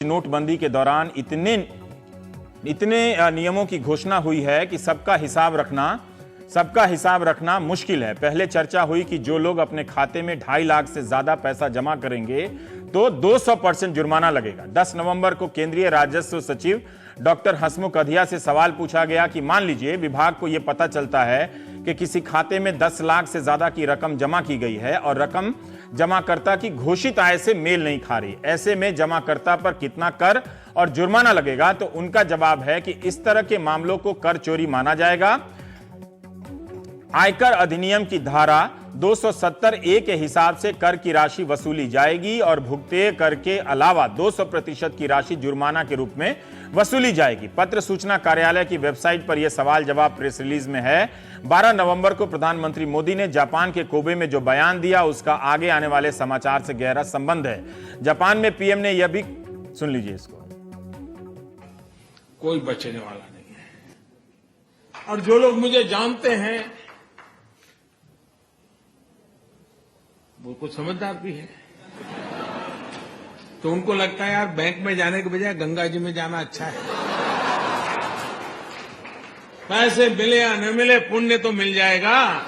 नोटबंदी के दौरान इतने नियमों की घोषणा हुई है कि सबका हिसाब रखना मुश्किल है। पहले चर्चा हुई कि जो लोग अपने खाते में 2.5 लाख से ज्यादा पैसा जमा करेंगे तो 200% जुर्माना लगेगा। 10 नवंबर को केंद्रीय राजस्व सचिव डॉक्टर हसमुख अधिया से सवाल पूछा गया कि मान लीजिए विभाग को यह पता चलता है कि किसी खाते में 10 लाख से ज्यादा की रकम जमा की गई है और रकम जमाकर्ता की घोषित आय से मेल नहीं खा रही, ऐसे में जमाकर्ता पर कितना कर और जुर्माना लगेगा? तो उनका जवाब है कि इस तरह के मामलों को कर चोरी माना जाएगा। आयकर अधिनियम की धारा 270(a) के हिसाब से कर की राशि वसूली जाएगी और भुगतान कर के अलावा 200% की राशि जुर्माना के रूप में वसूली जाएगी। पत्र सूचना कार्यालय की वेबसाइट पर यह सवाल जवाब प्रेस रिलीज में है। 12 नवंबर को प्रधानमंत्री मोदी ने जापान के कोबे में जो बयान दिया उसका आगे आने वाले समाचार से गहरा संबंध है। जापान में पीएम ने यह भी, सुन लीजिए इसको, कोई बचने वाला नहीं है। और जो लोग मुझे जानते हैं वो कुछ समझदार भी है, तो उनको लगता है यार बैंक में जाने के बजाय गंगा जी में जाना अच्छा है। पैसे मिले या न मिले, पुण्य तो मिल जाएगा।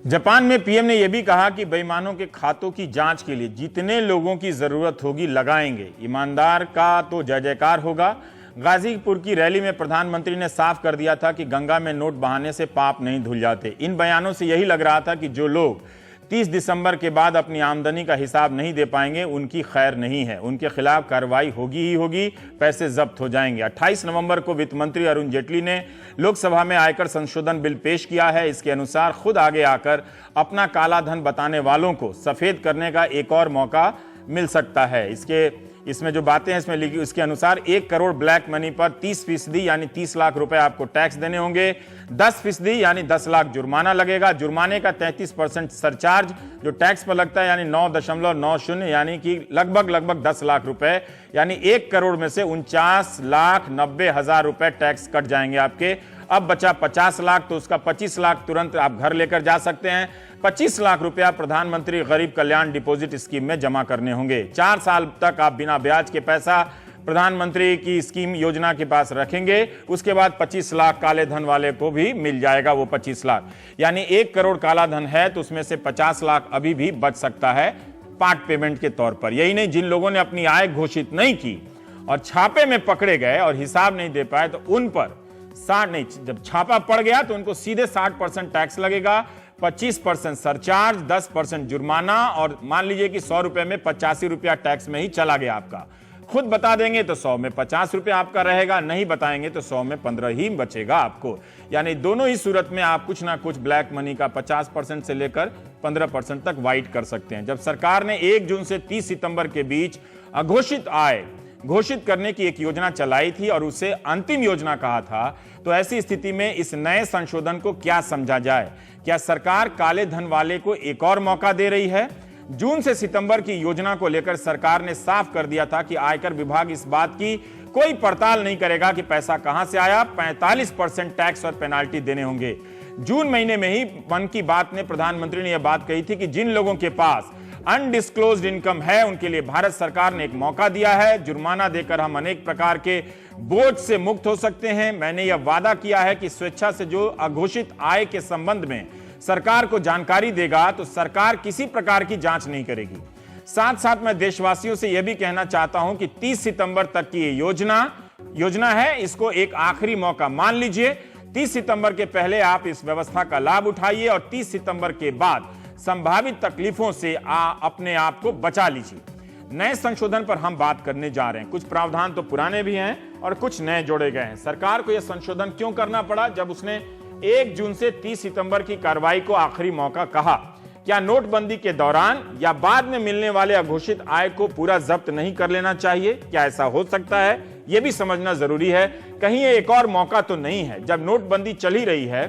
जापान में पीएम ने यह भी कहा कि बेईमानों के खातों की जांच के लिए जितने लोगों की जरूरत होगी लगाएंगे, ईमानदार का तो जय जयकार होगा। गाजीपुर की रैली में प्रधानमंत्री ने साफ कर दिया था कि गंगा में नोट बहाने से पाप नहीं धुल जाते। इन बयानों से यही लग रहा था कि जो लोग 30 दिसंबर के बाद अपनी आमदनी का हिसाब नहीं दे पाएंगे उनकी खैर नहीं है, उनके खिलाफ कार्रवाई होगी ही होगी, पैसे जब्त हो जाएंगे। 28 नवंबर को वित्त मंत्री अरुण जेटली ने लोकसभा में आयकर संशोधन बिल पेश किया है। इसके अनुसार खुद आगे आकर अपना काला धन बताने वालों को सफेद करने का एक और मौका मिल सकता है। इसमें जो बातें हैं इसमें लिखी, उसके अनुसार 1 करोड़ ब्लैक मनी पर 30% यानी 30 लाख रुपए आपको टैक्स देने होंगे। 10% यानी 10 लाख जुर्माना लगेगा। जुर्माने का 33% सरचार्ज जो टैक्स पर लगता है यानी 9.90 यानी कि लगभग 10 लाख रुपए, यानी 1 करोड़ में से 49,90,000 रुपए टैक्स कट जाएंगे आपके। अब बचा 50 लाख, तो उसका 25 लाख तुरंत आप घर लेकर जा सकते हैं। 25 लाख रुपया प्रधानमंत्री गरीब कल्याण डिपॉजिट स्कीम में जमा करने होंगे। 4 साल तक आप बिना ब्याज के पैसा प्रधानमंत्री की स्कीम योजना के पास रखेंगे। उसके बाद 25 लाख काले धन वाले को भी मिल जाएगा वो 25 लाख, यानी 1 करोड़ काला धन है तो उसमें से 50 लाख अभी भी बच सकता है पार्ट पेमेंट के तौर पर। यही नहीं, जिन लोगों ने अपनी आय घोषित नहीं की और छापे में पकड़े गए और हिसाब नहीं दे पाए तो उन पर 60 नहीं, जब छापा पड़ गया तो उनको सीधे 60% टैक्स लगेगा, 25% सरचार्ज, 10% जुर्माना और मान लीजिए कि 100 रुपए में 85 रुपया टैक्स में ही चला गया आपका। खुद बता देंगे तो 100 में 50 रुपया आपका रहेगा, नहीं बताएंगे तो 100 में 15 ही बचेगा आपको। यानी दोनों ही सूरत में आप कुछ ना कुछ ब्लैक मनी का 50% से लेकर 15% तक वाइट कर सकते हैं। जब सरकार ने 1 जून से 30 सितंबर के बीच अघोषित आय घोषित करने की एक योजना चलाई थी और उसे अंतिम योजना कहा था, तो ऐसी स्थिति में इस नए संशोधन को क्या समझा जाए? क्या सरकार काले धन वाले को एक और मौका दे रही है? जून से सितंबर की योजना को लेकर सरकार ने साफ कर दिया था कि आयकर विभाग इस बात की कोई पड़ताल नहीं करेगा कि पैसा कहां से आया। 45% टैक्स और पेनाल्टी देने होंगे। जून महीने में ही मन की बात ने प्रधानमंत्री ने यह बात कही थी कि जिन लोगों के पास अनडिस्क्लोज्ड इनकम है उनके लिए भारत सरकार ने एक मौका दिया है। जुर्माना देकर हम अनेक प्रकार के बोझ से मुक्त हो सकते हैं। मैंने यह वादा किया है कि स्वेच्छा से जो अघोषित आय के संबंध में सरकार को जानकारी देगा तो सरकार किसी प्रकार की जांच नहीं करेगी। साथ साथ मैं देशवासियों से यह भी कहना चाहता हूं कि 30 सितंबर तक की ये योजना है, इसको एक आखिरी मौका मान लीजिए। 30 सितंबर के पहले आप इस व्यवस्था का लाभ उठाइए और 30 सितंबर के बाद संभावित तकलीफों से अपने आप को बचा लीजिए। नए संशोधन पर हम बात करने जा रहे हैं। कुछ प्रावधान तो पुराने भी हैं और कुछ नए जोड़े गए हैं। सरकार को यह संशोधन क्यों करना पड़ा जब उसने 1 जून से 30 सितंबर की कार्रवाई को आखिरी मौका कहा? क्या नोटबंदी के दौरान या बाद में मिलने वाले अघोषित आय को पूरा जब्त नहीं कर लेना चाहिए? क्या ऐसा हो सकता है? यह भी समझना जरूरी है। कहीं ये एक और मौका तो नहीं है? जब नोटबंदी चल ही रही है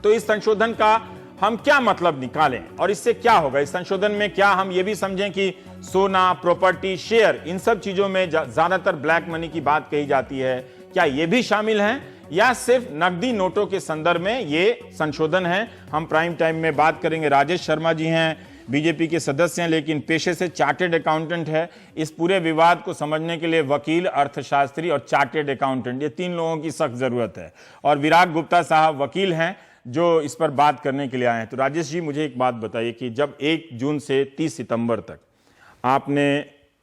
तो इस संशोधन का हम क्या मतलब निकालें और इससे क्या होगा? इस संशोधन में क्या हम ये भी समझें कि सोना, प्रॉपर्टी, शेयर, इन सब चीजों में ज्यादातर ब्लैक मनी की बात कही जाती है, क्या ये भी शामिल हैं या सिर्फ नकदी नोटों के संदर्भ में ये संशोधन है? हम प्राइम टाइम में बात करेंगे। राजेश शर्मा जी हैं, बीजेपी के सदस्य हैं, लेकिन पेशे से चार्टेड अकाउंटेंट है। इस पूरे विवाद को समझने के लिए वकील, अर्थशास्त्री और चार्टेड अकाउंटेंट, ये 3 लोगों की सख्त जरूरत है। और विराग गुप्ता साहब वकील हैं जो इस पर बात करने के लिए आए हैं। तो राजेश जी, मुझे एक बात बताइए कि जब 1 जून से 30 सितंबर तक आपने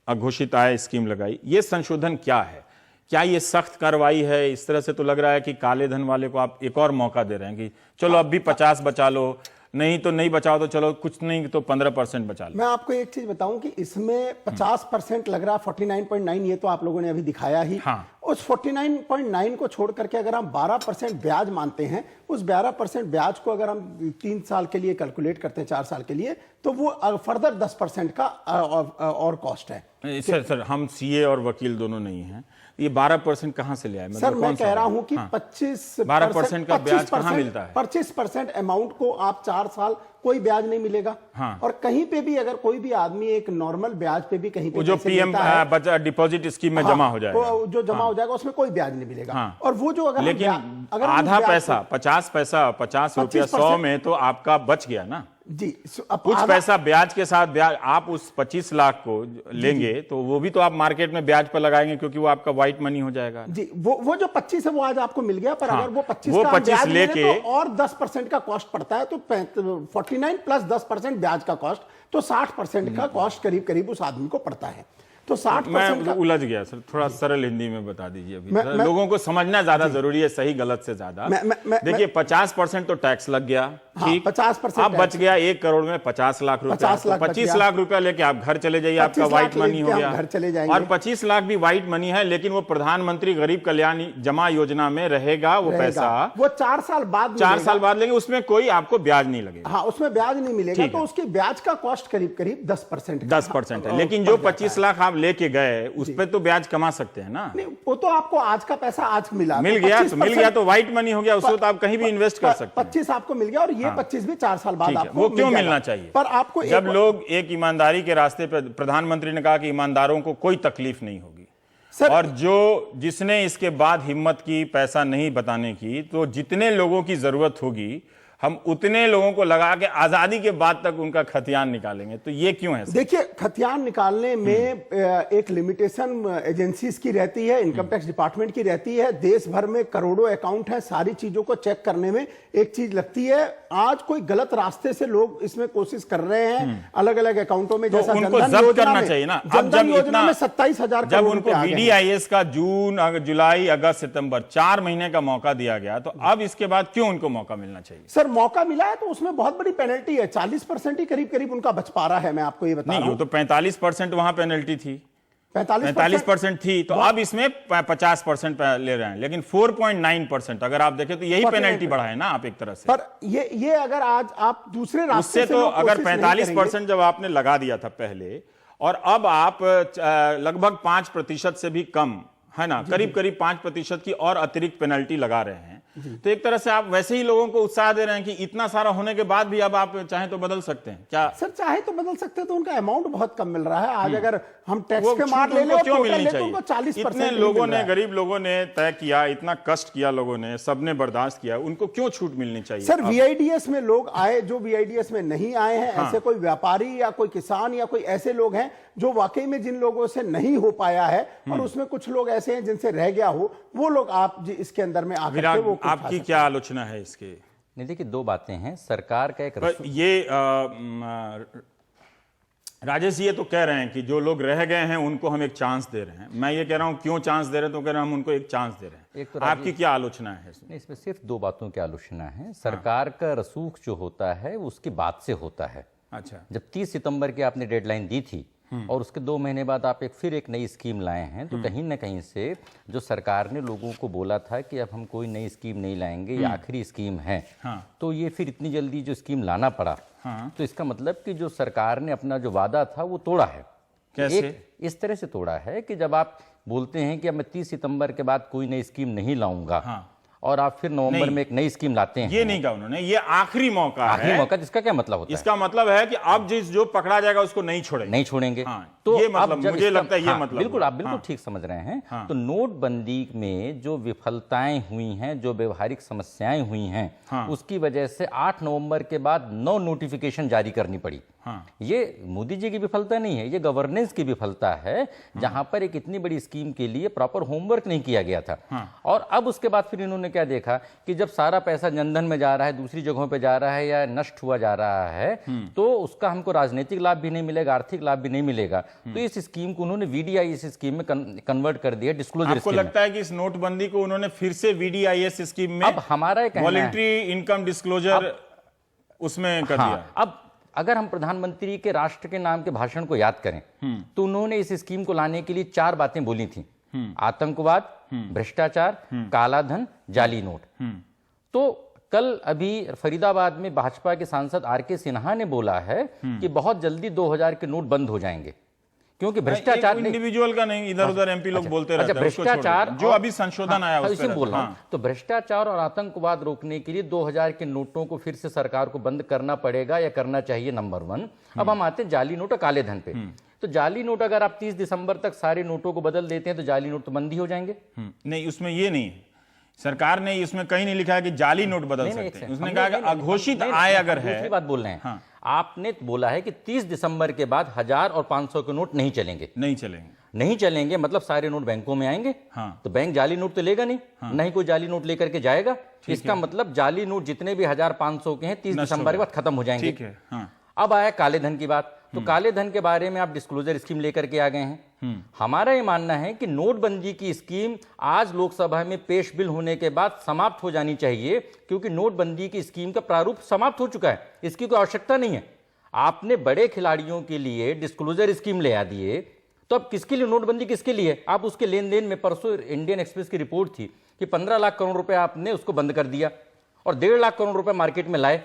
अघोषित आय स्कीम लगाई, ये संशोधन क्या है? क्या ये सख्त कार्रवाई है? इस तरह से तो लग रहा है कि काले धन वाले को आप एक और मौका दे रहे हैं कि चलो अब भी 50 बचा लो, नहीं तो नहीं बचाओ तो चलो कुछ नहीं तो 15% बचा लो। मैं आपको एक चीज बताऊं कि इसमें 50% लग रहा है, 49.9 ये तो आप लोगों ने अभी दिखाया ही। हाँ। उस 49.9 को छोड़ करके अगर हम 12% ब्याज मानते हैं, उस 12% ब्याज को अगर हम 3 साल के लिए कैलकुलेट करते हैं, 4 साल के लिए, तो वो फर्दर 10% का और कॉस्ट है। सर हम सीए और वकील दोनों नहीं हैं, ये 12% कहां से ले आए? सर मैं कह रहा हूं कि 12% का ब्याज कहां मिलता है? 25% अमाउंट को आप 4 साल कोई ब्याज नहीं मिलेगा। हाँ। और कहीं पे भी अगर कोई भी आदमी एक नॉर्मल ब्याज पे भी कहीं पे जो पीएम डिपॉजिट स्कीम में जमा हो जाएगा, जो जमा हो जाएगा उसमें कोई ब्याज नहीं मिलेगा। हाँ। और वो जो अगर लेकिन आधा पैसा 50 पैसा 50 रुपया 100 में तो आपका बच गया ना जी। कुछ पैसा ब्याज के साथ। ब्याज आप उस 25 लाख को लेंगे तो वो भी तो आप मार्केट में ब्याज पर लगाएंगे क्योंकि वो आपका व्हाइट मनी हो जाएगा जी। वो जो 25 है वो आज आपको मिल गया, पर हाँ, अगर वो 25 वो का 25 ब्याज लेके तो और 10% का कॉस्ट पड़ता है, तो 49 प्लस 10% ब्याज का कॉस्ट, तो 60% का कॉस्ट करीब करीब उस आदमी को पड़ता है। तो 60% मैं उलझ गया सर, थोड़ा सरल हिंदी में बता दीजिए अभी। लोगों को समझना ज्यादा जरूरी है, सही गलत से ज्यादा। देखिए 50% तो टैक्स लग गया, ठीक, 50% अब बच गया 1 करोड़ में 50 लाख रुपया। 25 लाख रुपया लेके आप घर चले जाइए, आपका व्हाइट मनी हो गया। घर चले जाएंगे। और 25 लाख भी व्हाइट मनी है, लेकिन वो प्रधानमंत्री गरीब कल्याण जमा योजना में रहेगा वो पैसा। वो 4 साल बाद 4 साल बाद लेंगे, उसमें कोई आपको ब्याज नहीं लगेगा। हाँ, उसमें ब्याज नहीं मिलेगा, तो उसके ब्याज का कॉस्ट करीब करीब 10% 10% है। लेकिन जो 25 लाख आप लेके गए उस पर तो ब्याज कमा सकते हैं ना। नहीं, वो तो आपको आज का पैसा आज मिला, मिल गया तो व्हाइट मनी हो गया, उसको तो आप कहीं भी इन्वेस्ट कर सकते हैं। 25 आपको मिल गया और ये 25 भी 4 साल बाद आपको वो क्यों मिलना चाहिए? पर आपको जब लोग एक ईमानदारी के रास्ते पर, प्रधानमंत्री ने कहा कि ईमानदारों को कोई तकलीफ नहीं होगी, और जिसने इसके बाद हिम्मत की पैसा नहीं बताने की, तो जितने लोगों की जरूरत होगी हम उतने लोगों को लगा के आजादी के बाद तक उनका खतियान निकालेंगे। तो ये क्यों है? देखिए, खतियान निकालने में एक लिमिटेशन एजेंसीज की रहती है, इनकम टैक्स डिपार्टमेंट की रहती है, देश भर में करोड़ों अकाउंट हैं, सारी चीजों को चेक करने में एक चीज लगती है। आज कोई गलत रास्ते से लोग इसमें कोशिश कर रहे हैं अलग अलग अकाउंटों में, जैसा उनको जब्त करना चाहिए ना। अब जब योजना में 27,000 जब उनको VDIS का जून, जुलाई, अगस्त, सितंबर 4 महीने का मौका दिया गया, तो अब इसके बाद क्यों उनको मौका मिलना चाहिए? सर मौका मिला है तो उसमें बहुत बड़ी पेनल्टी है, 40% ही करीब करीब उनका बच पा रहा है। मैं आपको ये बता रहा हूं, तो 45% वहां पेनल्टी थी, 45% थी, तो अब इसमें 50% ले रहे हैं। लेकिन 4.9% अगर आप देखें तो यही पेनल्टी बढ़ा है ना आप एक तरह से। पर ये अगर आज आप दूसरे रास्ते उससे तो अगर 45% जब आपने लगा दिया था पहले, और अब आप लगभग 5% से भी कम, है ना, करीब करीब 5% की और अतिरिक्त पेनल्टी लगा रहे हैं, तो एक तरह से आप वैसे ही लोगों को उत्साह दे रहे हैं कि इतना सारा होने के बाद भी अब आप चाहें तो बदल सकते हैं। क्या सर चाहे तो बदल सकते हैं, तो उनका अमाउंट बहुत कम मिल रहा है। आज अगर हम टैक्स के मार ले क्यों मिलनी चाहिए? 40% इतने लोगों ने, गरीब लोगों ने तय किया, इतना कष्ट किया लोगों ने, सबने बर्दाश्त किया, उनको क्यों छूट मिलनी चाहिए? सर VIDS में लोग आए, जो VIDS में नहीं आए हैं, ऐसे कोई व्यापारी या कोई किसान या कोई ऐसे लोग हैं जो वाकई में जिन लोगों से नहीं हो पाया है, और उसमें कुछ लोग ऐसे हैं जिनसे रह गया हो, वो लोग आप इसके अंदर में आकर के वो आपकी क्या आलोचना है इसके? नहीं, देखिए 2 बातें हैं। सरकार का एक ये राजेश जी ये तो कह रहे हैं कि जो लोग रह गए हैं उनको हम एक चांस दे रहे हैं। मैं ये कह रहा हूं क्यों चांस दे रहे हैं, तो कह रहे हैं हम उनको एक चांस दे रहे हैं। एक तो आपकी क्या आलोचना है इसमें? इसमें सिर्फ 2 बातों की आलोचना है। सरकार का रसूख जो होता है वो उसकी बात से होता है। अच्छा, जब 30 सितंबर की आपने डेडलाइन दी थी और उसके 2 महीने बाद आप फिर एक नई स्कीम लाए हैं, तो कहीं ना कहीं से जो सरकार ने लोगों को बोला था कि अब हम कोई नई स्कीम नहीं लाएंगे, ये आखिरी स्कीम है, तो ये फिर इतनी जल्दी जो स्कीम लाना पड़ा, तो इसका मतलब कि जो सरकार ने अपना जो वादा था वो तोड़ा है। कैसे? इस तरह से तोड़ा है कि जब आप बोलते हैं कि अब मैं 30 सितंबर के बाद कोई नई स्कीम नहीं लाऊंगा, और आप फिर नवंबर में एक नई स्कीम लाते हैं, ये नहीं कहा उन्होंने, ये आखिरी मौका है। आखिरी मौका, जिसका क्या मतलब होता है? इसका मतलब है कि अब जो पकड़ा जाएगा उसको नहीं छोड़ेंगे। तो ये मतलब मुझे लगता है ये मतलब बिल्कुल, आप बिल्कुल ठीक समझ रहे हैं। तो नोटबंदी में जो विफलताएं हुई हैं, जो व्यवहारिक समस्याएं हुई हैं, उसकी वजह से 8 नवंबर के बाद 9 नोटिफिकेशन जारी करनी पड़ी। हाँ। ये मोदी जी की विफलता नहीं है, ये गवर्नेंस की विफलता है, जहां पर एक इतनी बड़ी स्कीम के लिए प्रॉपर होमवर्क नहीं किया गया था। और अब उसके बाद फिर इन्होंने क्या देखा कि जब सारा पैसा जनधन में जा रहा है, दूसरी जगहों पे जा रहा है या नष्ट हुआ जा रहा है, तो उसका हमको राजनीतिक लाभ भी नहीं मिलेगा, आर्थिक लाभ भी नहीं मिलेगा। तो इस स्कीम को उन्होंने VDIS स्कीम में कन्वर्ट कर दिया, डिस्क्लोजर आपको लगता है कि इस नोटबंदी को उन्होंने फिर से VDIS स्कीम में अब हमारा वॉलंटरी इनकम डिस्क्लोजर उसमें कर दिया? अब अगर हम प्रधानमंत्री के राष्ट्र के नाम के भाषण को याद करें तो उन्होंने इस स्कीम को लाने के लिए 4 बातें बोली थी: आतंकवाद, भ्रष्टाचार, काला धन, जाली नोट। तो कल अभी फरीदाबाद में भाजपा के सांसद RK सिन्हा ने बोला है कि बहुत जल्दी 2000 के नोट बंद हो जाएंगे, क्योंकि भ्रष्टाचार इंडिविजुअल का नहीं, इधर उधर MP लोग बोलते रहते हैं। भ्रष्टाचार जो अभी संशोधन आया उसे बोल रहा हूं। तो भ्रष्टाचार और आतंकवाद रोकने के लिए 2000 के नोटों को फिर से सरकार को बंद करना पड़ेगा या करना चाहिए, नंबर 1। अब हम आते हैं जाली नोट और काले धन पे। तो जाली नोट अगर आप 30 दिसंबर तक सारे नोटों को बदल देते हैं तो जाली नोट तो बंद ही हो जाएंगे। नहीं, उसमें ये नहीं है, सरकार ने इसमें कहीं नहीं लिखा है कि जाली नोट बदल सकते हैं। उसने कहा कि अघोषित आय अगर है। दूसरी बात बोल रहे हैं, आपने बोला है कि 30 दिसंबर के बाद 1000 और 500 के नोट नहीं चलेंगे। नहीं चलेंगे मतलब सारे नोट बैंकों में आएंगे। तो बैंक जाली नोट तो लेगा नहीं, नहीं कोई जाली नोट लेकर के जाएगा। इसका मतलब जाली नोट जितने भी 1000-500 के हैं 30 दिसंबर के बाद खत्म हो जाएंगे। अब आया काले धन की बात। तो काले धन के बारे में आप डिस्क्लोजर स्कीम लेकर के आ गए हैं। हमारा ये मानना है कि नोटबंदी की स्कीम आज लोकसभा में पेश बिल होने के बाद समाप्त हो जानी चाहिए, क्योंकि नोटबंदी की स्कीम का प्रारूप समाप्त हो चुका है, इसकी कोई आवश्यकता नहीं है। आपने बड़े खिलाड़ियों के लिए डिस्क्लोजर स्कीम ले आ दिए, तो अब किसके लिए नोटबंदी, किसके लिए? आप उसके लेन देन में, परसों इंडियन एक्सप्रेस की रिपोर्ट थी कि 15 लाख करोड़ रुपए आपने उसको बंद कर दिया और 1.5 लाख करोड़ रुपए मार्केट में लाए,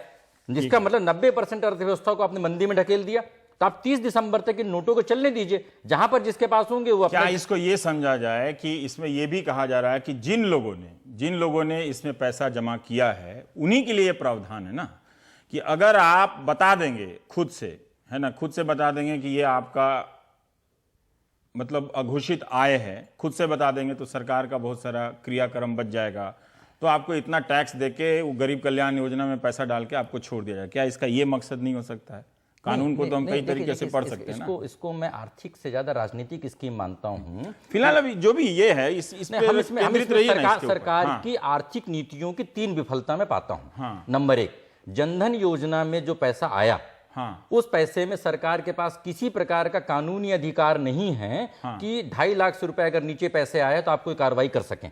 जिसका मतलब 90% अर्थव्यवस्था को आपने मंदी में ढकेल दिया। तो आप 30 दिसंबर तक इन नोटों को चलने दीजिए, जहां पर जिसके पास होंगे वो। क्या इसको ये समझा जाए कि इसमें ये भी कहा जा रहा है कि जिन लोगों ने इसमें पैसा जमा किया है उन्हीं के लिए प्रावधान है ना, कि अगर आप बता देंगे खुद से, है ना, खुद से बता देंगे कि ये आपका मतलब अघोषित आय है, खुद से बता देंगे तो सरकार का बहुत सारा क्रियाक्रम बच जाएगा, तो आपको इतना टैक्स देके वो गरीब कल्याण योजना में पैसा डाल के आपको छोड़ दिया जाए। क्या इसका ये मकसद नहीं हो सकता है? कानून को तो हम कई तरीके से पढ़ सकते हैं ना। इसको मैं आर्थिक से ज्यादा राजनीतिक स्कीम मानता हूं। फिलहाल अभी जो भी ये है सरकार की आर्थिक नीतियों की 3 विफलता में पाता हूं। नंबर 1, जनधन योजना में जो पैसा आया, उस पैसे में सरकार के पास किसी प्रकार का कानूनी अधिकार नहीं है कि 2.5 लाख रुपए अगर नीचे पैसे आए तो आप कोई कार्रवाई कर सकें।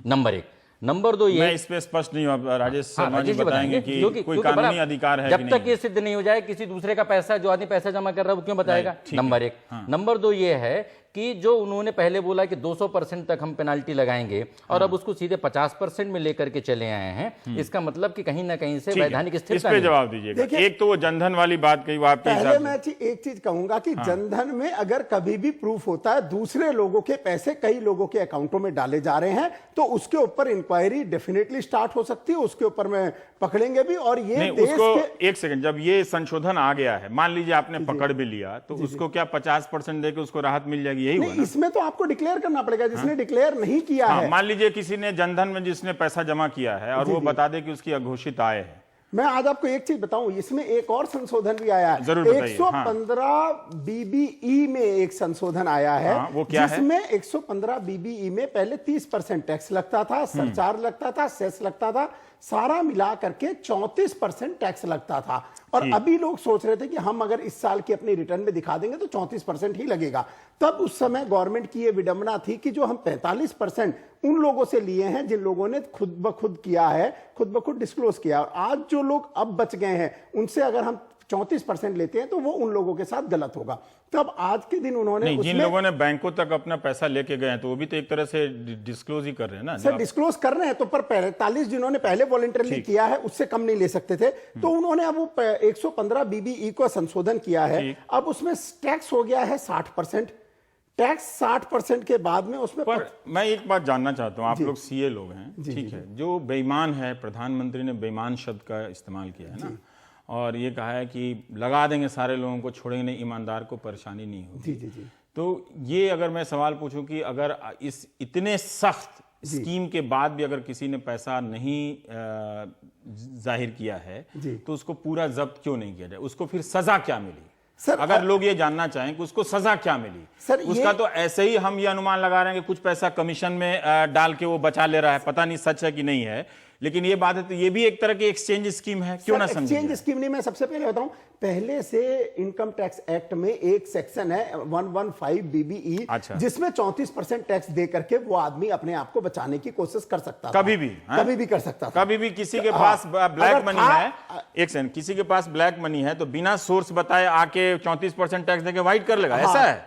नंबर 1। नंबर 2 ये, मैं इस पे स्पष्ट नहीं हूं, राजेश शर्मा जी बताएंगे कि कोई कानूनी अधिकार है जब तक ये सिद्ध नहीं हो जाए किसी दूसरे का पैसा, जो आदमी पैसा जमा कर रहा है वो क्यों बताएगा? नंबर 1। नंबर 2 ये है कि जो उन्होंने पहले बोला कि 200% तक हम पेनाल्टी लगाएंगे और अब उसको सीधे 50% में लेकर के चले आए हैं, इसका मतलब कि कहीं ना कहीं से वैधानिक स्थिरता। इस पे जवाब दीजिएगा। एक तो वो जनधन वाली बात कही, पहले मैं एक चीज कहूंगा कि जनधन में अगर कभी भी प्रूफ होता है दूसरे लोगों के पैसे कई लोगों के अकाउंटों में डाले जा रहे हैं, तो उसके ऊपर इंक्वायरी डेफिनेटली स्टार्ट हो सकती है, उसके ऊपर में पकड़ेंगे भी। और ये उसको एक सेकंड, जब ये संशोधन आ गया है, मान लीजिए आपने पकड़ भी लिया, तो उसको क्या 50% देके उसको राहत मिल जाएगी? यही हुआ ना? इसमें तो आपको डिक्लेयर करना पड़ेगा, जिसने डिक्लेयर नहीं किया है। मान लीजिए किसी ने जनधन में जिसने पैसा जमा किया है और वो बता दे कि उसकी अघोषित आय है। मैं आज आपको एक चीज बताऊं, इसमें एक और संशोधन भी आया है। 115 BBE में एक संशोधन आया है। वो क्या जिसमें 115 BBE में पहले 30% टैक्स लगता था, सरचार्ज लगता था, सेस लगता था, सारा मिला करके 34% टैक्स लगता था। और अभी लोग सोच रहे थे कि हम अगर इस साल की अपनी रिटर्न में दिखा देंगे तो 34% ही लगेगा। तब उस समय गवर्नमेंट की यह विडंबना थी कि जो हम 45% उन लोगों से लिए हैं जिन लोगों ने खुद ब खुद किया है, खुद ब खुद डिस्क्लोज किया, और आज जो लोग अब बच गए हैं उनसे अगर हम 34% लेते हैं तो वो उन लोगों के साथ गलत होगा। तब आज के दिन उन्होंने जिन लोगों ने बैंकों तक अपना पैसा लेके गए हैं तो वो भी तो एक तरह से डिस्क्लोज ही कर रहे हैं ना सर। डिस्क्लोज कर रहे हैं तो पर 45 जिन्होंने पहले वॉलंटरली किया है उससे कम नहीं ले सकते थे, तो उन्होंने अब 115 BBE को संशोधन किया है। अब उसमें टैक्स हो गया है 60%। टैक्स 60% के बाद में उसमें पर मैं एक बात जानना चाहता हूं, आप लोग CA लोग हैं, ठीक है, जो बेईमान है, प्रधानमंत्री ने बेईमान शब्द का इस्तेमाल किया है ना, और ये कहा है कि लगा देंगे सारे लोगों को, छोड़ेंगे नहीं, ईमानदार को परेशानी नहीं होगी। जी। तो ये अगर मैं सवाल पूछूं कि अगर इस इतने सख्त स्कीम के बाद भी अगर किसी ने पैसा नहीं जाहिर किया है तो उसको पूरा जब्त क्यों नहीं किया जाए? उसको फिर सजा क्या मिली? सर, अगर लोग ये जानना चाहें कि उसको सजा क्या मिली, सर, उसका तो ऐसे ही हम ये अनुमान लगा रहे हैं कि कुछ पैसा कमीशन में डाल के वो बचा ले रहा है, पता नहीं सच है कि नहीं है, लेकिन ये बात है तो ये भी एक तरह की एक्सचेंज स्कीम है, क्यों ना समझें। एक्सचेंज स्कीम नहीं, मैं सबसे पहले बताऊं, पहले से इनकम टैक्स एक्ट में एक सेक्शन है 115 BBE, अच्छा। जिसमें 34% टैक्स दे करके वो आदमी अपने आप को बचाने की कोशिश कर सकता था, कभी भी, कभी भी कर सकता था। कभी भी किसी के पास ब्लैक मनी है, एक सेकंड, किसी के पास ब्लैक मनी है तो बिना सोर्स बताए आके 34% टैक्स देके वाइट कर लेगा, ऐसा है?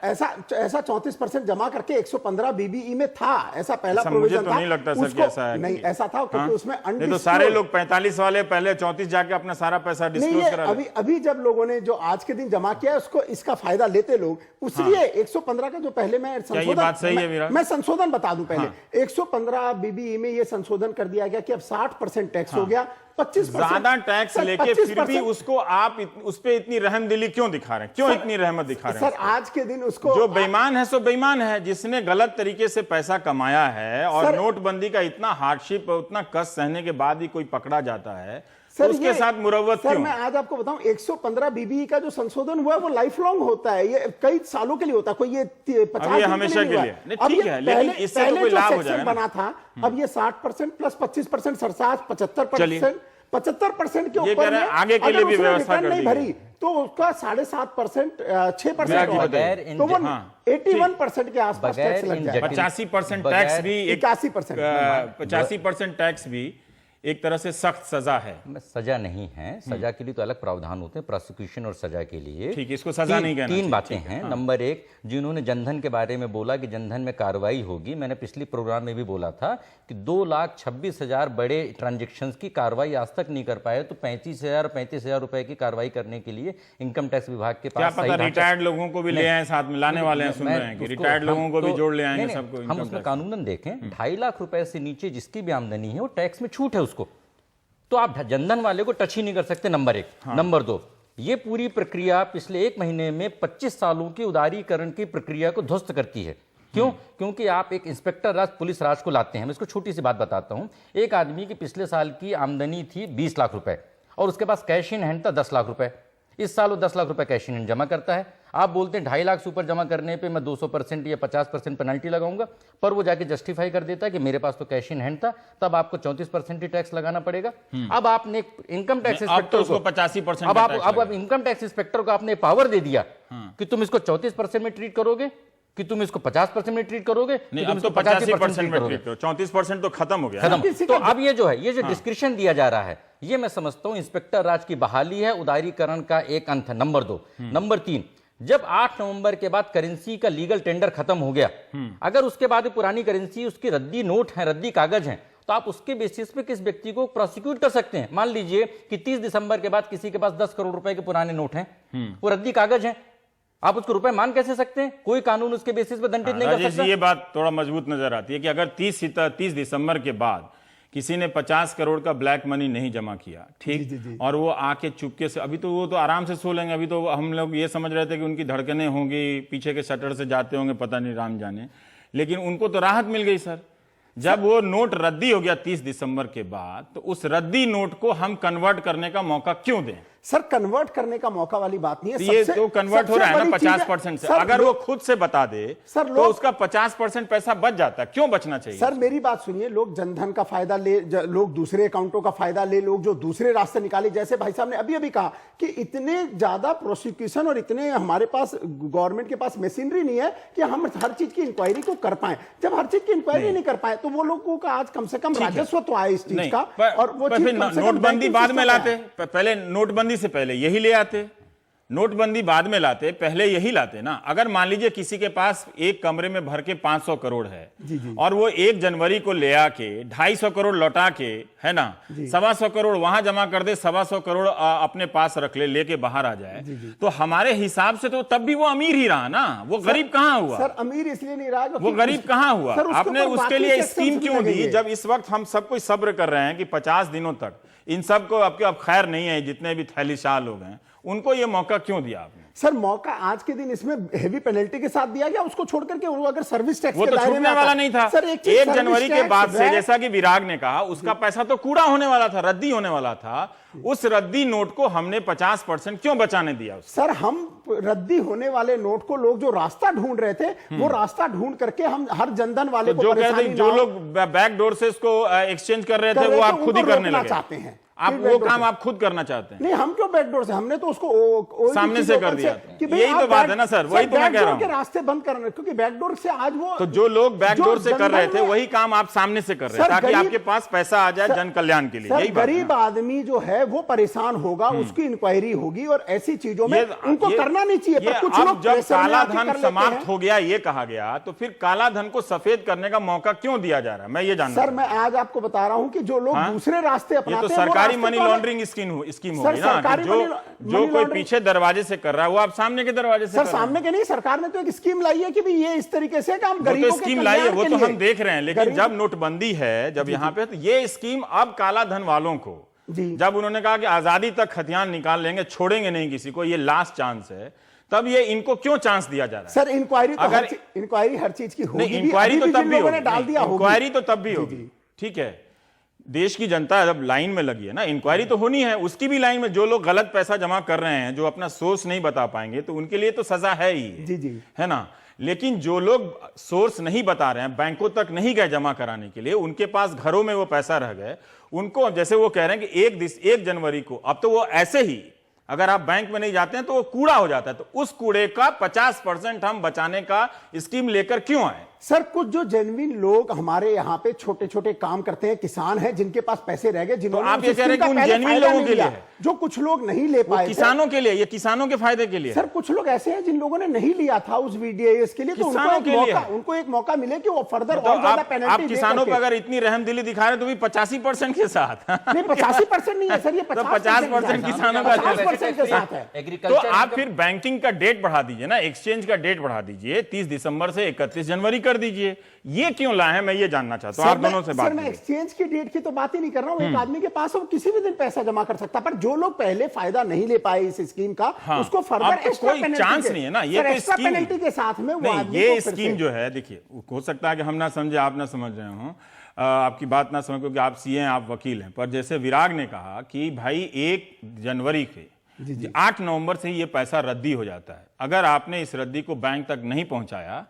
ऐसा 34% जमा करके 115 BBE में था, ऐसा पहला मुझे प्रोविजन तो था। नहीं लगता सर कि ऐसा है। नहीं, ऐसा था क्योंकि उसमें नहीं तो सारे लोग 45 वाले पहले 34 जाके अपना सारा पैसा डिस्क्लोज करा नहीं, अभी जब लोगों ने जो आज के दिन जमा किया उसको इसका फायदा लेते लोग, उसलिए 115 का जो पहले मैं ये बात सही है विराट? मैं संशोधन बता दूं पहले, 115 BBE में ये संशोधन कर दिया गया कि अब 60% टैक्स हो गया, 25% ज्यादा टैक्स लेके फिर भी उसको आप उस पे इतनी रहमदिली क्यों दिखा रहे हैं, क्यों इतनी रहमत दिखा रहे हैं? सर आज के दिन उसको जो बेईमान है सो बेईमान है, जिसने गलत तरीके से पैसा कमाया है और नोटबंदी का इतना हार्डशिप उतना कष्ट सहने के बाद ही कोई पकड़ा जाता है, तो उसके साथ मुरव्वत क्यों? सर मैं आज आपको बताऊं, 115 BBE का जो संशोधन हुआ है वो लाइफ लॉन्ग होता है, ये कई सालों के लिए होता है, कोई ये 50 दिन हमेशा के लिए नहीं, ठीक है, लेकिन इससे तो कोई लाभ हो जाएगा ना। बना था, अब ये 60% प्लस 25% सरचार्ज 75% के ऊपर में आगे के लिए भी व्यवस्था नहीं भरी तो उसका 7.5% 6% तो वो 81% के आसपास टैक्स लग जाए। 85% टैक्स भी 85% टैक्स भी एक तरह से सख्त सजा है। सजा नहीं है, सजा के लिए तो अलग प्रावधान होते हैं, प्रोसिक्यूशन और सजा के लिए। ठीक है, इसको सजा नहीं कहना। तीन बातें हैं। नंबर एक, जिन्होंने जनधन के बारे में बोला कि जनधन में कार्रवाई होगी, मैंने पिछली प्रोग्राम में भी बोला था कि 2,26,000 बड़े ट्रांजेक्शंस की कार्रवाई आज तक नहीं कर पाए, तो 35,000 रुपए की कार्रवाई करने के लिए इनकम टैक्स विभाग के पास क्या पता रिटायर्ड लोगों को भी ले आए साथ में, लाने वाले हैं, सुन रहे हैं कि रिटायर्ड लोगों को भी जोड़ ले आएंगे सबको। हम उसमें कानूनन देखें, 2.5 लाख रुपए से नीचे जिसकी भी आमदनी है वो टैक्स में छूट है उसको, तो आप जनधन वाले को टच ही नहीं कर सकते, नंबर एक। नंबर दो, ये पूरी प्रक्रिया पिछले 1 महीने में 25 सालों की उदारीकरण की प्रक्रिया को ध्वस्त करती है। क्यों? क्योंकि आप एक इंस्पेक्टर राज, पुलिस राज को लाते हैं। मैं इसको छोटी सी बात बताता हूं। एक आदमी की पिछले साल की आमदनी थी 20 लाख रुपए और उसके पास कैश इन हैंड था 10 लाख रुपए। इस साल वो 10 लाख रुपए कैश इन हैंड जमा करता है। आप बोलते हैं 2.5 लाख से ऊपर जमा करने पे मैं 200% या 50% पेनल्टी लगाऊंगा, पर वो जाके जस्टिफाई कर देता है कि मेरे पास तो कैश इन हैंड था, तब आपको 34% ही टैक्स लगाना पड़ेगा। अब आपने इनकम टैक्स इंस्पेक्टर को 85% अब इनकम टैक्स इंस्पेक्टर को आपने पावर दे दिया कि तुम इसको 34% में ट्रीट करोगे, कि तुम इसको 50% में ट्रीट करोगे, नहीं, अब तो 85% में ट्रीट करो, 34% तो खत्म हो गया, खत्म। तो अब ये जो है, ये जो डिस्क्रिप्शन दिया जा रहा है, ये मैं समझता हूं इंस्पेक्टर राज की बहाली है, उदारीकरण का एक अंत है। नंबर 2। नंबर 3, जब 8 नवंबर के बाद करेंसी का लीगल टेंडर खत्म हो गया, अगर उसके बाद पुरानी करेंसी, उसकी रद्दी नोट है, रद्दी कागज हैं, तो आप उसके बेसिस पे किस व्यक्ति को प्रोसिक्यूट कर सकते हैं। मान लीजिए कि 30 दिसंबर के बाद किसी के पास 10 करोड़ रुपए के पुराने नोट हैं, वो रद्दी कागज हैं, आप उसको रुपए मान कैसे सकते हैं? कोई कानून उसके बेसिस पे दंडित नहीं कर सकता। ये बात थोड़ा मजबूत नजर आती है कि अगर 30 दिसंबर के बाद किसी ने 50 करोड़ का ब्लैक मनी नहीं जमा किया, ठीक, और वो आके चुपके से, अभी तो वो तो आराम से सो लेंगे, अभी तो हम लोग ये समझ रहे थे कि उनकी धड़कनें होंगी, पीछे के शटर से जाते होंगे, पता नहीं राम जाने, लेकिन उनको तो राहत मिल गई सर। जब वो नोट रद्दी हो गया 30 दिसंबर के बाद, तो उस रद्दी नोट को हम कन्वर्ट करने का मौका क्यों दें? सर कन्वर्ट करने का मौका वाली बात नहीं है, ये तो कन्वर्ट हो रहा है ना 50% से। अगर वो खुद से बता दे सर, तो उसका 50% पैसा बच जाता है, क्यों बचना चाहिए? सर मेरी बात सुनिए, लोग जनधन का फायदा ले, लोग दूसरे अकाउंटों का फायदा ले, लोग जो दूसरे रास्ते निकाले, जैसे भाई साहब ने अभी अभी कहा कि इतने ज्यादा प्रोसिक्यूशन और इतने हमारे पास गवर्नमेंट के पास मशीनरी नहीं है कि हम हर चीज की इंक्वायरी को कर पाए। जब हर चीज की इंक्वायरी नहीं कर पाए तो वो लोगों का आज कम से कम राजस्व तो आए इस चीज का। और वो नोटबंदी बाद में लाते, पहले नोटबंदी से पहले यही ले आते, नोटबंदी बाद में लाते, पहले यही लाते ना। अगर मान लीजिए किसी के पास एक कमरे में भर के 500 करोड़ है और वो 1 जनवरी को ले आके 250 करोड़ लौटा के, है ना, 125 करोड़ वहां जमा कर दे, 125 करोड़ अपने पास रख ले, लेके बाहर आ जाए, तो हमारे हिसाब से तो तब भी वो अमीर ही रहा ना, वो गरीब कहां हुआ? सर अमीर इसलिए नहीं रहा, वो गरीब कहां हुआ? आपने उसके लिए स्कीम क्यों दी? जब इस वक्त हम सब कोई सब्र कर रहे हैं कि 50 दिनों तक इन सबको, अब खैर नहीं है, जितने भी थैलीशाह लोग हैं उनको ये मौका क्यों दिया आपने? सर मौका आज के दिन इसमें हेवी पेनल्टी के साथ दिया गया, उसको छोड़ करके वो अगर सर्विस टैक्स वो के तो दायरे में छूटने आता- वाला नहीं था। सर 1 जनवरी के बाद से, वैट- जैसा कि विराग ने कहा, उसका पैसा तो कूड़ा होने वाला था, रद्दी होने वाला था। उस रद्दी नोट को हमने 50% क्यों बचाने दिया उसको? सर हम रद्दी होने वाले नोट को लोग जो रास्ता ढूंढ रहे थे, वो रास्ता ढूंढ करके हम हर जनधन वाले तो को जो कहते परेशानी हैं, जो ना हो- लोग बैक डोर से इसको एक्सचेंज कर रहे थे, कर रहे वो थे, आप खुद ही उनको करने रोकना लगे। चाहते हैं। आप फिर वो बैकडोर काम से। आप खुद करना चाहते हैं। नहीं, हम क्यों बैकडोर से, हमने तो उसको कोई भी सामने चीज से ओपन कर दिया। कि भाई यही आप तो बात बैक- है ना सर, वही तो मैं कह बैकडोर रहा हूं। के रास्ते बंद करने, क्योंकि बैकडोर से आज वो तो जो लोग बैकडोर जो से कर रहे थे, जनधन में- वही काम आप सामने से कर रहे हैं, सर, ताकि गरीब- आपके पास पैसा आ जाए जन कल्याण के लिए। सर यही बात है गरीब ना। आदमी जो है वो परेशान होगा, उसकी इंक्वायरी होगी और ऐसी चीजों में ये- उनको ये- करना नहीं चाहिए। ये पर कुछ अब लोग जब प्रेशर में काला आके कर धन लेते समाप्त हैं। हो गया, ये कहा गया, तो फिर काला धन को सफेद करने का मौका क्यों दिया जा रहा है? मैं ये जानना सर मैं आज आपको बता रहा हूं कि जो लोग हाँ? दूसरे रास्ते ये अपनाते तो हैं, वो सरकारी रास्ते मनी तो अलग- लॉन्ड्रिंग स्कीम सर, होगी ना, सरकारी कि मनी जो कोई लॉन्ड्रिंग- पीछे दरवाजे से कर रहा है, वो आप सामने के दरवाजे से सर कर रहे हैं। सामने के नहीं, सरकार ने तो एक स्कीम लाई है कि भी ये इस तरीके से काम वो गरीबों तो के स्कीम लाई है, कल्याण वो के तो लिए। हम देख रहे हैं, लेकिन गरीब- जब नोटबंदी है, जब यहाँ पे, तो ये स्कीम अब काला धन वालों को, जी। जब उन्होंने कहा कि आजादी तक हथियार निकाल लेंगे, छोड़ेंगे नहीं किसी को, ये लास्ट चांस है, तब ये इनको क्यों चांस दिया जा रहा है? सर इंक्वायरी तो अगर- इंक्वायरी हर चीज की होगी नहीं, भी, इंक्वायरी अभी तो भी तब जिन भी लोगों ने होगी, डाल दिया होगी। इंक्वायरी तो तब भी जी, होगी, जी। ठीक है। देश की जनता जब लाइन में लगी है ना, इंक्वायरी तो होनी है, उसकी भी लाइन में जो लोग गलत पैसा जमा कर रहे हैं, जो अपना सोर्स नहीं बता पाएंगे, तो उनके लिए तो सजा है ही, जी, जी। है ना। लेकिन जो लोग सोर्स नहीं बता रहे हैं, बैंकों तक नहीं गए जमा कराने के लिए, उनके पास घरों में वो पैसा रह गए, उनको जैसे वो कह रहे हैं कि 1 जनवरी को, अब तो वो ऐसे ही, अगर आप बैंक में नहीं जाते हैं तो वो कूड़ा हो जाता है, तो उस कूड़े का 50% हम बचाने का स्कीम लेकर क्यों आए? सर कुछ जो जेन्युइन लोग हमारे यहाँ पे छोटे छोटे काम करते हैं, किसान हैं जिनके पास पैसे रह गए, जिन्होंने आप ये उस कह रहे हैं स्कीम कि का उन पहले genuine फायदा लोगों नहीं के लिए लिया। है। जो कुछ लोग नहीं ले वो पाए थे। किसानों के लिए, ये किसानों के फायदे के लिए है। सर कुछ लोग ऐसे हैं जिन लोगों ने नहीं लिया था उस VDIS के लिए, तो किसानों के लिए है। उनको एक मौका मिले कि वो फर्दर तो और ज्यादा आप पेनल्टी किसानों को अगर इतनी रहमदिली दिखा रहे हैं, तो भी 85% के साथ। नहीं 85% नहीं है सर, ये तो 50% किसानों का 50% के साथ है। तो एग्रीकल्चर आप फिर बैंकिंग का डेट बढ़ा दीजिए ना, एक्सचेंज का डेट बढ़ा दीजिए, 30 दिसंबर से 31 जनवरी कर दीजिए। ये क्यों लाए हैं, मैं ये जानना चाहता हूं, आप दोनों से बात सर मैं कीजिए। एक्सचेंज की डेट की तो बात ही नहीं कर रहा हूं, एक आदमी के पास है, वो किसी भी दिन पैसा जमा कर सकता है, पर जो लोग पहले फायदा नहीं ले पाए इस स्कीम का, हाँ, उसको अब फर्दर तो एक्स्ट्रा कोई पेनल्टी चांस नहीं है ना, ये तो एक्स्ट्रा स्कीम पेनल्टी के साथ में वो नहीं, आदमी ये को फिर स्कीम से- जो है, देखिए, हो सकता है कि हम ना समझे, आप ना समझ रहे हो, आपकी बात ना समझ, क्योंकि आप सीए हैं, आप वकील हैं, पर जैसे विराग ने कहा कि भाई 1 जनवरी के 8 नवंबर से ही ये पैसा रद्दी हो जाता है। अगर आपने इस रद्दी को बैंक तक नहीं पहुंचाया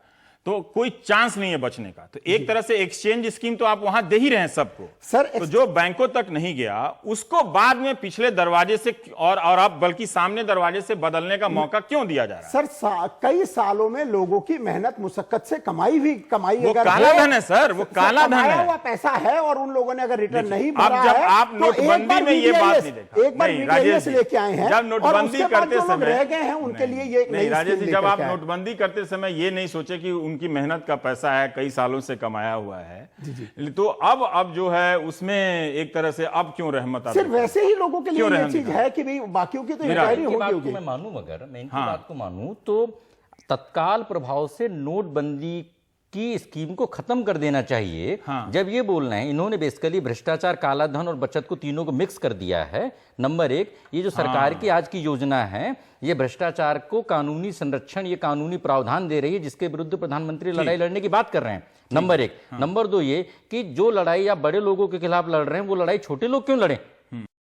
तो कोई चांस नहीं है बचने का। तो एक तरह से एक्सचेंज स्कीम तो आप वहां दे ही रहे हैं सबको, सर तो जो बैंकों तक नहीं गया उसको बाद में पिछले दरवाजे से और आप बल्कि सामने दरवाजे से बदलने का मौका क्यों दिया जा रहा है? सर कई सालों में लोगों की मेहनत मुशक्कत से कमाई वो काला धन है सर, वो काला धन कमाया है। हुआ पैसा है और उन लोगों ने अगर रिटर्न नहीं अब भरा जब है, आप तो एक नोटबंदी बार में ये बात VDIS नहीं देखा। एक बार नहीं, VDIS राजेश जी, लेके आए हैं, जब और नोटबंदी उसके बाद करते जो लोग समय रह गए हैं उनके लिए ये एक नहीं, नई राजेश स्कीम जी, जब लेकर आप के आए। नोटबंदी करते समय ये नहीं सोचे कि उनकी मेहनत का पैसा है, कई सालों से कमाया हुआ है, तो अब जो है उसमें एक तरह से अब क्यों रहमत सिर्फ वैसे ही लोगों के लिए क्यों ये रहम चीज दिखा? है कि भाई बाकियों की तो मेरा- इंक्वायरी इनकी होगी बात को होगी। मैं मानूं, अगर मैं इनकी हाँ। बात को मानूं तो तत्काल प्रभाव से नोटबंदी की स्कीम को खत्म कर देना चाहिए। हाँ। जब ये बोल रहे हैं, इन्होंने बेसिकली भ्रष्टाचार, काला धन और बचत को तीनों को मिक्स कर दिया है। नंबर 1, ये जो सरकार की आज की योजना है, ये भ्रष्टाचार को कानूनी संरक्षण, ये कानूनी प्रावधान दे रही है, जिसके विरुद्ध प्रधानमंत्री लड़ाई लड़ने की बात कर रहे हैं। नंबर 1। नंबर 2 ये कि जो लड़ाई आप बड़े लोगों के खिलाफ लड़ रहे हैं, वो लड़ाई छोटे लोग क्यों लड़ें?